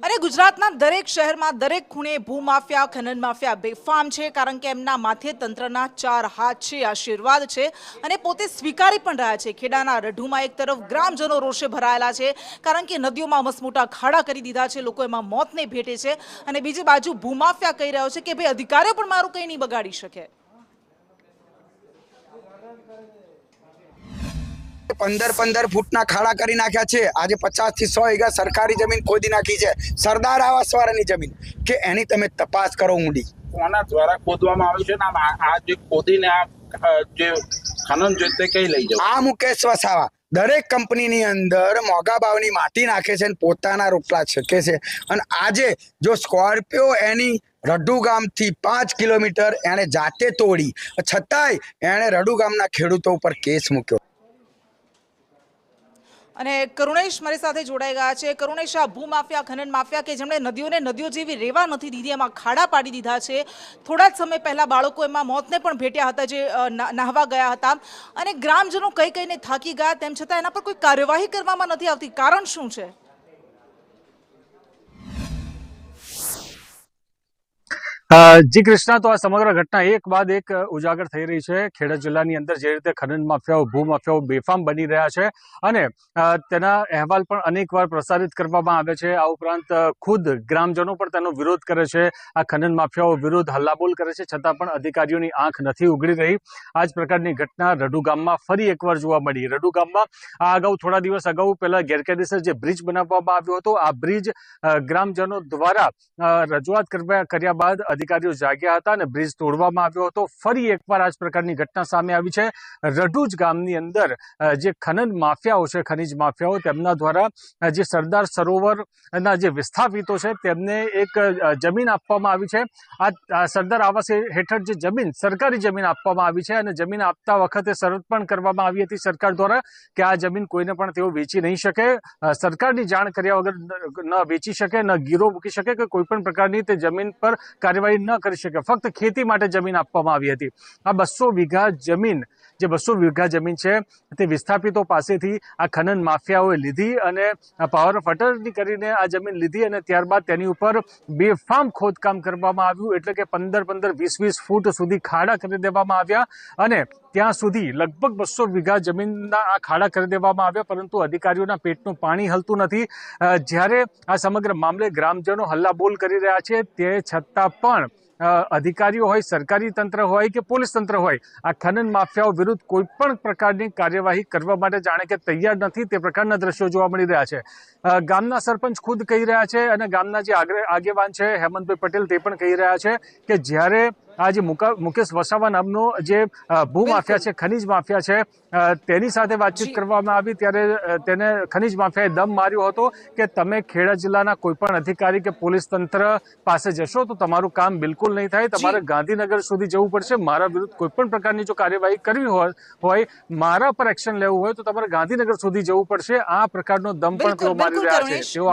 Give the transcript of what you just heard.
અને ગુજરાતના દરેક શહેરમાં દરેક ખૂણે ભૂમાફિયા ખનન માફિયા બેફામ છે, કારણ કે એમના માથે તંત્રના 4 હાથ છે, આશીર્વાદ છે અને પોતે સ્વીકારી પણ રહ્યા છે। ખેડાના રઢુમાં એક તરફ ગ્રામજનો રોષે ભરાયેલા છે, કારણ કે નદીઓમાં મસમોટા ખાડા કરી દીધા છે, લોકો એમાં મોતને ભેટે છે અને બીજી બાજુ ભૂમાફિયા કહી રહ્યો છે કે ભાઈ અધિકારીઓ પણ મારું કંઈ નહીં બગાડી શકે। 15 ફૂટના ખાડા કરી નાખ્યા છે। આજે 50 થી 100 વીઘા સરકારી જમીન ખોદી નાખી છે, સરદાર આવાસ વાળાની જમીન, કે એની તમે તપાસ કરો ઊંડી। કોના દ્વારા ખોદવામાં આવે છે ને આ જે ખોદીને આ જે ખનન છે તે કઈ લઈ જાવ? આ મુકેશ વસાવા દરેક કંપનીની અંદર મોંઘા ભાવની માટી નાખે છે અને પોતાના રોટલા છકે છે। અને આજે જો સ્કોર્પિયો એની રડુ ગામથી 5 કિલોમીટર એણે જાતે તોડી, છતાંય એણે રડુ ગામના ખેડૂતો ઉપર કેસ મૂક્યો। અને કરુણેશ મારી સાથે જોડાઈ ગયા છે। કરુણેશ, આ ભૂમાફિયા ખનન માફિયા કે જેમણે નદીઓને નદીઓ જેવી રહેવા નથી દીધી, એમાં ખાડા પાડી દીધા છે, થોડા જ સમય પહેલા બાળકો એમાં મોતને પણ ભેટ્યા હતા જે નાહવા ગયા હતા, અને ગ્રામજનો કઈ કઈને થાકી ગયા, તેમ છતાં એના પર કોઈ કાર્યવાહી કરવામાં નથી આવતી, કારણ શું છે? જી કૃષ્ણા, તો આ સમગ્ર ઘટના એક બાદ એક ઉજાગર થઈ રહી છે। ખેડા જિલ્લાની અંદર જે રીતે ખનન માફિયાઓ ભૂમાફિયાઓ બેફામ બની રહ્યા છે અને તેના અહેવાલ પણ અનેકવાર પ્રસારિત કરવામાં આવે છે। આ ઉપરાંત ખુદ ગ્રામજનો પણ તેનો વિરોધ કરે છે, આ ખનન માફિયાઓ વિરુદ્ધ હલ્લાબોલ કરે છે, છતાં પણ અધિકારીઓની આંખ નથી ઉઘડી રહી। આ જ પ્રકારની ઘટના રડુ ગામમાં ફરી એકવાર જોવા મળી। રડુ ગામમાં આ અગાઉ થોડા દિવસ અગાઉ પહેલા ગેરકાયદેસર જે બ્રિજ બનાવવામાં આવ્યો હતો, આ બ્રિજ ગ્રામજનો દ્વારા રજૂઆત કર્યા બાદ અધિકારીઓ જાગ્યા હતા અને બ્રિજ તોડવામાં આવ્યો હતો। ફરી એકવાર આ જ પ્રકારની ઘટના સામે આવી છે। રડુજ ગામની અંદર જે ખનન માફિયાઓ છે, ખનીજ માફિયાઓ, તેમના દ્વારા જે સરદાર સરોવરના જે વિસ્થાપિતો છે તેમને એક જમીન આપવામાં આવી છે। આ સરદાર આવાસ હેઠળ જે જમીન, સરકારી જમીન આપવામાં આવી છે અને જમીન આપતા વખતે શરત પણ કરવામાં આવી હતી સરકાર દ્વારા કે આ જમીન કોઈને પણ તેઓ વેચી નહીં શકે, સરકારની જાણ કર્યા વગર ન વેચી શકે, ન ગીરો મૂકી શકે કે કોઈ પણ પ્રકારની તે જમીન પર કાર્યવાહી ન કરી શકે, ફક્ત ખેતી માટે જમીન આપવામાં આવી હતી। આ 200 વીઘા જમીન, જે 200 વીઘા જમીન છે તે વિસ્થાપિતો પાસેથી આ ખનન માફિયાઓએ લીધી અને પાવર ઓફ અટર્ની કરીને આ જમીન લીધી અને ત્યારબાદ તેની ઉપર બેફામ ખોદકામ કરવામાં આવ્યું, એટલે કે 15-15, 20-20 ફૂટ સુધી ખાડા કરી દેવામાં આવ્યા અને ત્યાં સુધી લગભગ 200 વીઘા જમીનના આ ખાડા કરી દેવામાં આવ્યા, પરંતુ અધિકારીઓના પેટનું પાણી હલતું નથી। જ્યારે આ સમગ્ર મામલે ગ્રામજનો હલ્લાબોલ કરી રહ્યા છે, તે છતાં પણ અધિકારીઓ હોય, સરકારી તંત્ર હોય કે પોલીસ તંત્ર હોય, આ ખનન માફિયાઓ વિરુદ્ધ કોઈ પણ પ્રકારની કાર્યવાહી કરવા માટે જાણે કે તૈયાર નથી, તે પ્રકારના દ્રશ્યો જોવા મળી રહ્યા છે। ગામના સરપંચ ખુદ કહી રહ્યા છે અને ગામના જે આગેવાન છે હેમંતભાઈ પટેલ, તે પણ કહી રહ્યા છે કે જ્યારે આ જે મુકેશ વસાવા નામનો જે ભૂમાફિયા છે, ખનીજ માફિયા છે, તેની સાથે વાતચીત કરવામાં આવી ત્યારે તેને ખનીજ માફિયાએ દમ માર્યો હતો કે તમે ખેડા જિલ્લાના કોઈ પણ અધિકારી કે પોલીસ તંત્ર પાસે જશો તો તમારું કામ બિલકુલ નહીં થાય, તમારે ગાંધીનગર સુધી જવું પડશે, મારા વિરુદ્ધ કોઈ પણ પ્રકારની જો કાર્યવાહી કરવી હોય, મારા પર એક્શન લેવું હોય તો તમારે ગાંધીનગર સુધી જવું પડશે। આ પ્રકારનો દમ પણ તેઓ મારી રહ્યા છે।